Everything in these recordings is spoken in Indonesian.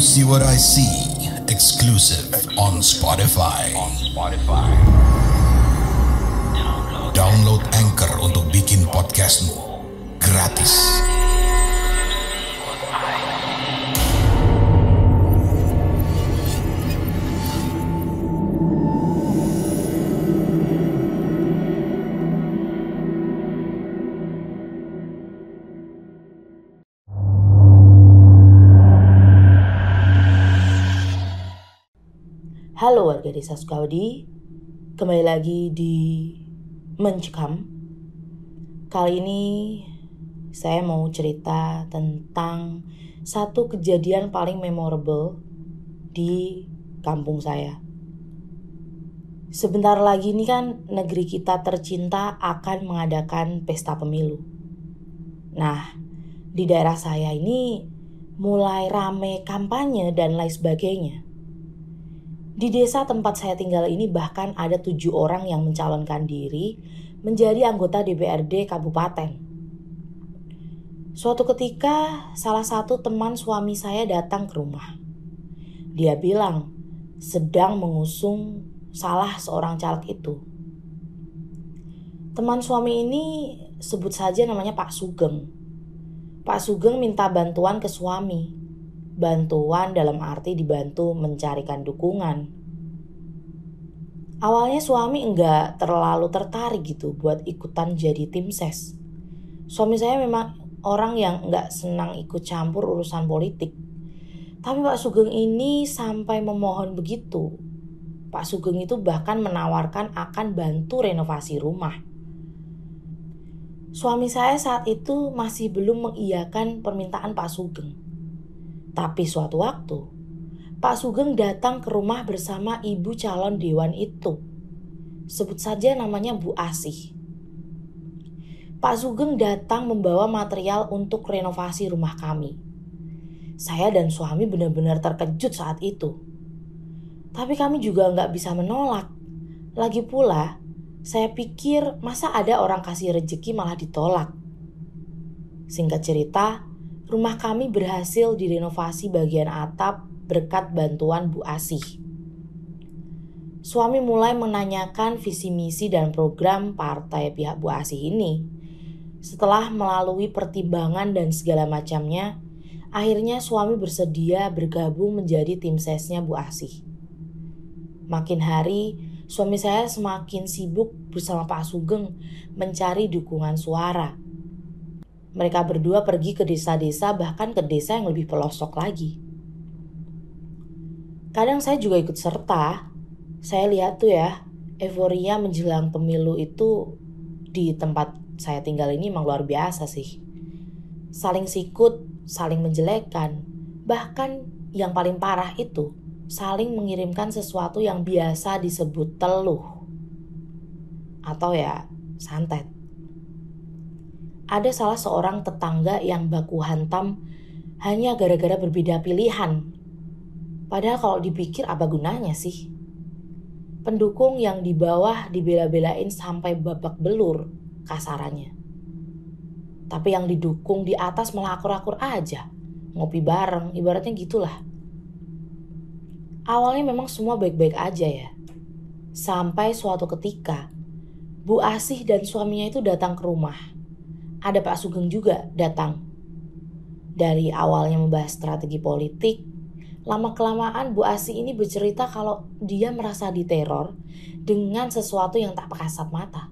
See What I See, exclusive on Spotify. Download Anchor untuk bikin podcastmu gratis. Halo warga desa Sukawati, kembali lagi di Mencekam. Kali ini saya mau cerita tentang satu kejadian paling memorable di kampung saya. Sebentar lagi ini kan negeri kita tercinta akan mengadakan pesta pemilu. Nah, di daerah saya ini mulai rame kampanye dan lain sebagainya. Di desa tempat saya tinggal ini bahkan ada 7 orang yang mencalonkan diri menjadi anggota DPRD kabupaten. Suatu ketika salah satu teman suami saya datang ke rumah. Dia bilang sedang mengusung salah seorang caleg itu. Teman suami ini sebut saja namanya Pak Sugeng. Pak Sugeng minta bantuan ke suami. Bantuan dalam arti dibantu mencarikan dukungan. Awalnya suami enggak terlalu tertarik gitu buat ikutan jadi tim ses. Suami saya memang orang yang enggak senang ikut campur urusan politik. Tapi Pak Sugeng ini sampai memohon begitu. Pak Sugeng itu bahkan menawarkan akan bantu renovasi rumah. Suami saya saat itu masih belum mengiyakan permintaan Pak Sugeng. Tapi suatu waktu, Pak Sugeng datang ke rumah bersama ibu calon dewan itu. Sebut saja namanya Bu Asih. Pak Sugeng datang membawa material untuk renovasi rumah kami. Saya dan suami benar-benar terkejut saat itu. Tapi kami juga nggak bisa menolak. Lagi pula, saya pikir masa ada orang kasih rezeki malah ditolak. Singkat cerita, rumah kami berhasil direnovasi bagian atap berkat bantuan Bu Asih. Suami mulai menanyakan visi misi dan program partai pihak Bu Asih ini. Setelah melalui pertimbangan dan segala macamnya, akhirnya suami bersedia bergabung menjadi tim sesnya Bu Asih. Makin hari, suami saya semakin sibuk bersama Pak Sugeng mencari dukungan suara. Mereka berdua pergi ke desa-desa, bahkan ke desa yang lebih pelosok lagi. Kadang saya juga ikut serta. Saya lihat tuh ya, euforia menjelang pemilu itu di tempat saya tinggal ini memang luar biasa sih. Saling sikut, saling menjelekkan. Bahkan yang paling parah itu, saling mengirimkan sesuatu yang biasa disebut teluh. Atau ya, santet. Ada salah seorang tetangga yang baku hantam hanya gara-gara berbeda pilihan. Padahal kalau dipikir apa gunanya sih? Pendukung yang di bawah dibela-belain sampai babak belur kasarannya. Tapi yang didukung di atas malah akur-akur aja. Ngopi bareng, ibaratnya gitulah. Awalnya memang semua baik-baik aja ya. Sampai suatu ketika, Bu Asih dan suaminya itu datang ke rumah. Ada Pak Sugeng juga datang. Dari awalnya membahas strategi politik, lama-kelamaan Bu Asih ini bercerita kalau dia merasa diteror dengan sesuatu yang tak kasat mata.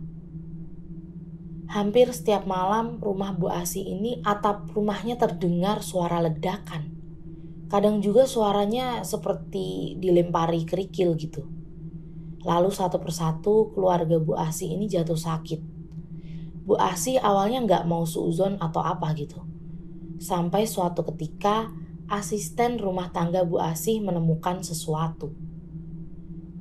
Hampir setiap malam rumah Bu Asih ini atap rumahnya terdengar suara ledakan. Kadang juga suaranya seperti dilempari kerikil gitu. Lalu satu persatu keluarga Bu Asih ini jatuh sakit. Bu Asih awalnya nggak mau suuzon atau apa gitu. Sampai suatu ketika asisten rumah tangga Bu Asih menemukan sesuatu.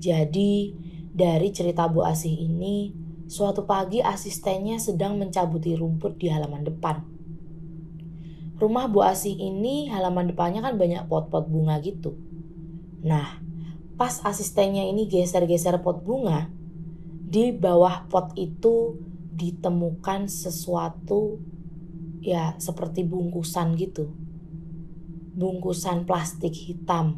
Jadi dari cerita Bu Asih ini, suatu pagi asistennya sedang mencabuti rumput di halaman depan. Rumah Bu Asih ini halaman depannya kan banyak pot-pot bunga gitu. Nah, pas asistennya ini geser-geser pot bunga, di bawah pot itu ditemukan sesuatu ya seperti bungkusan gitu. bungkusan plastik hitam.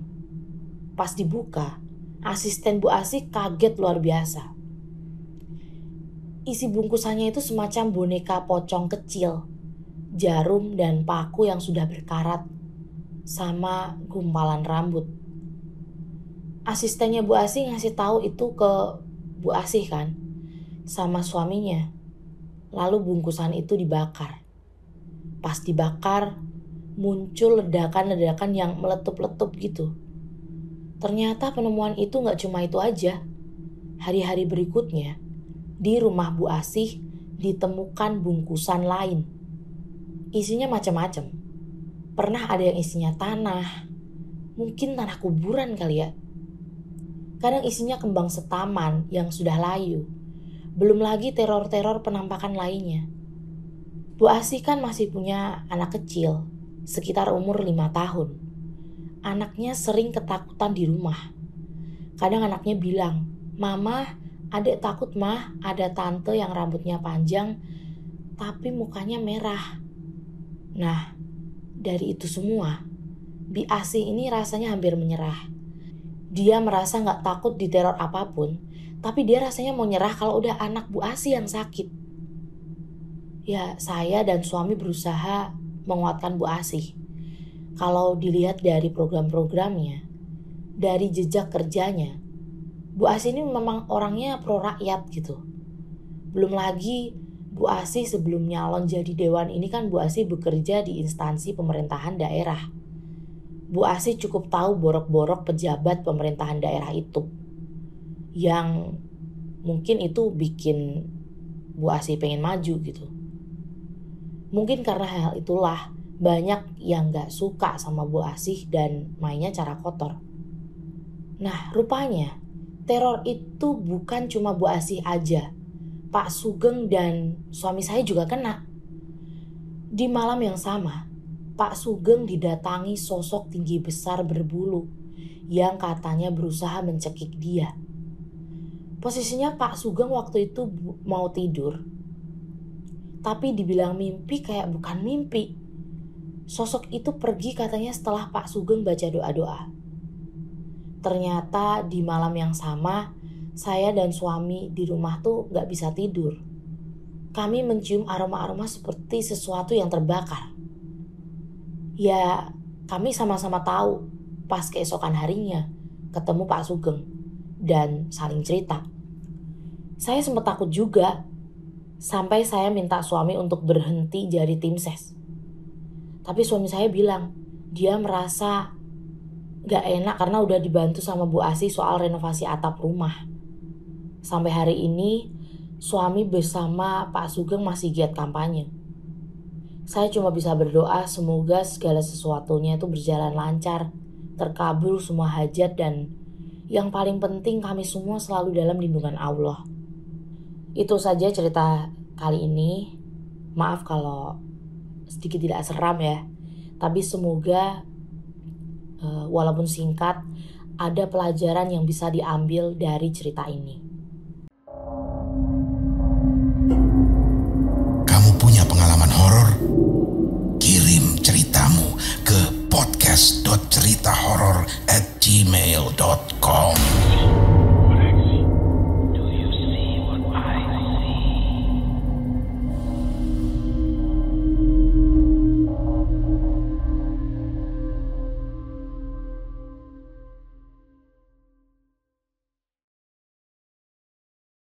Pas dibuka, asisten Bu Asih kaget luar biasa. Isi bungkusannya itu semacam boneka pocong kecil, jarum dan paku yang sudah berkarat, sama gumpalan rambut. Asistennya Bu Asih ngasih tahu itu ke Bu Asih kan, sama suaminya. Lalu bungkusan itu dibakar. Pas dibakar, muncul ledakan-ledakan yang meletup-letup gitu. Ternyata penemuan itu gak cuma itu aja. Hari-hari berikutnya, di rumah Bu Asih ditemukan bungkusan lain. Isinya macam-macam. Pernah ada yang isinya tanah, mungkin tanah kuburan kali ya. Kadang isinya kembang setaman yang sudah layu. Belum lagi teror-teror penampakan lainnya. Bu Asih kan masih punya anak kecil, sekitar umur 5 tahun. Anaknya sering ketakutan di rumah. Kadang anaknya bilang, "Mama, adek takut mah ada tante yang rambutnya panjang tapi mukanya merah." Nah, dari itu semua, Bu Asih ini rasanya hampir menyerah. Dia merasa gak takut diteror apapun, tapi dia rasanya mau nyerah kalau udah anak Bu Asih yang sakit. Ya, saya dan suami berusaha menguatkan Bu Asih. Kalau dilihat dari program-programnya, dari jejak kerjanya, Bu Asih ini memang orangnya pro rakyat gitu. Belum lagi Bu Asih sebelum nyalon jadi dewan ini kan Bu Asih bekerja di instansi pemerintahan daerah. Bu Asih cukup tahu borok-borok pejabat pemerintahan daerah itu. Yang mungkin itu bikin Bu Asih pengen maju gitu. Mungkin karena hal itulah banyak yang gak suka sama Bu Asih dan mainnya cara kotor. Nah, rupanya teror itu bukan cuma Bu Asih aja. Pak Sugeng dan suami saya juga kena. Di malam yang sama, Pak Sugeng didatangi sosok tinggi besar berbulu yang katanya berusaha mencekik dia. Posisinya Pak Sugeng waktu itu mau tidur, tapi dibilang mimpi kayak bukan mimpi. Sosok itu pergi katanya setelah Pak Sugeng baca doa-doa. Ternyata di malam yang sama, saya dan suami di rumah tuh gak bisa tidur. Kami mencium aroma-aroma seperti sesuatu yang terbakar. Ya, kami sama-sama tahu pas keesokan harinya ketemu Pak Sugeng dan saling cerita. Saya sempat takut juga, sampai saya minta suami untuk berhenti jadi tim ses. Tapi suami saya bilang, dia merasa gak enak karena udah dibantu sama Bu Asih soal renovasi atap rumah. Sampai hari ini, suami bersama Pak Sugeng masih giat kampanye. Saya cuma bisa berdoa semoga segala sesuatunya itu berjalan lancar, terkabul semua hajat, dan yang paling penting kami semua selalu dalam lindungan Allah. Itu saja cerita kali ini. Maaf kalau sedikit tidak seram ya, tapi semoga walaupun singkat ada pelajaran yang bisa diambil dari cerita ini. Kamu punya pengalaman horor? Kirim ceritamu ke podcast.ceritahoror@gmail.com.